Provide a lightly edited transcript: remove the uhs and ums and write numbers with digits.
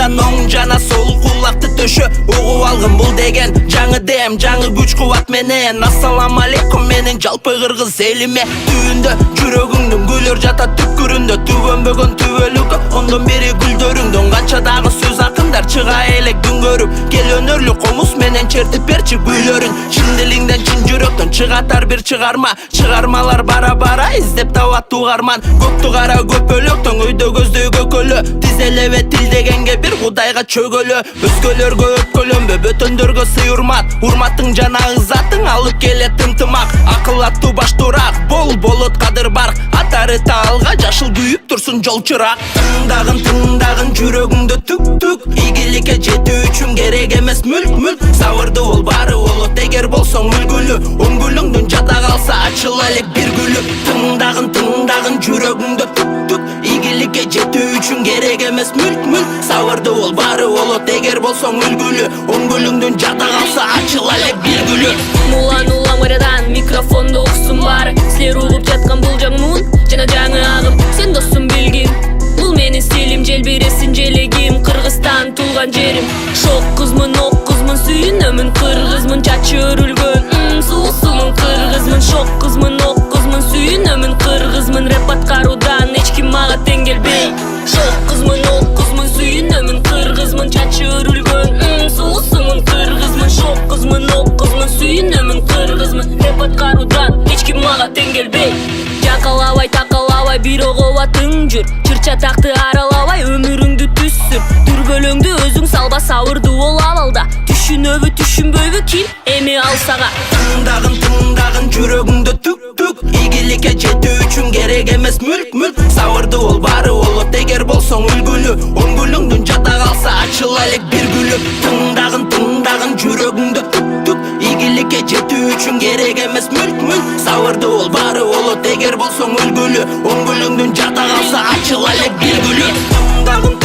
Андан оң жана сол кулакты төшө. Угуп алгын бул деген жаңы дем, жаңы күч кубат менен. Ассаламу алейкум менин жалпы кыргыз элиме. Түбүндө жүрөгүңдүн гүлөр жата түпкүрүндө. Түгөнбөгөн түбөлүккө ондон бери гүлдөрүңдөн. Канча дагы сөз акындар чыга элек күн көрүп. Кел өнөрлү комуз менен чертип берчи гүлөрүң. Чын дилиңден чын жүрөктөн чыгатар бир чыгарма. Чыгармалар бара бара издеп табат угарман. Көктү кара көпөлөктөн өйдө көздөй көкөлө. Тизелебе тил дегенге бир кудайга чөгөлө. Өзгөлөргө өпкөлөнбө, бөтөндөргө сый урмат. Урматың жана ызатың алып келет ынтымак. Акыл аттуу баштуураак, болот кадыр бар. Атары таалга жашыл күйүп турсун жол чырак. Тыңдагын жүрөгүңдө түк-түк. Ийгиликке жетүү үчүн керек эмес мүлк. Сабырды бол, баары болот эгер болсоң үлгүлүү. Өңгүлүңдүн жада калса ачыла элек бир гүлү. Тыңдагын жүрөгүңдө түк-түк. Ийгиликке жетүү үчүн керек эмес мүлк. Сабырды бол, баары болот эгер болсоң үлгүлүү. Өңгүлүңдүн жада калса ачыла элек бир гүлү. Улан мырадан микрофонду уксун баары. Силер угуп жаткан бул жаңы муун жана жаңы агым. Сен досум билгин, бул менин стилим. Желбиресин желегим, Кыргызстан туулган жерим. Шок кызмын, ок кызмын, сүйүнөмүн кыргызмын. Чачы өрүлгөн, суусумун кыргызмын. Шок кызмын, ок кызмын, сүйүнөмүн кыргызмын. Рэп аткаруудан эч ким мага тең келбей. Шок кызмын, ок кызмын, сүйүнөмүн кыргызмын. Чачы өрүлгөн, суусумун кыргызмын. Шок кызмын, ок кызмын, сүйүнөмүн кыргызмын. Рэп аткаруудан эч ким мага тең келбей. Жакалабай такалабай бир оговатың жүр. Чыр-чатакты аралабай өмүрүңдү түссүр. Дүрбөлөңдү өзүң салба, сабырдуу бол абалда. Түшүнөбү түшүнбөйбү ким эми ал сага. Тыңдагын жүрөгүңдө түк-түк. Ийгиликке жетүү үчүн керек эмес мүлк. Сабырды бол, баары болот эгер болсоң үлгүлүү. Өңгүлүңдүн жада калса ачыла элек бир гүлү. Тыңдагын жүрөгүңдө түк-түк. Ийгиликке жетүү үчүн керек эмес мүлк. Сабырды бол, баары болот эгер болсоң үлгүлүү. Өңгүлүңдүн жада калса ачыла элек бир гүлү.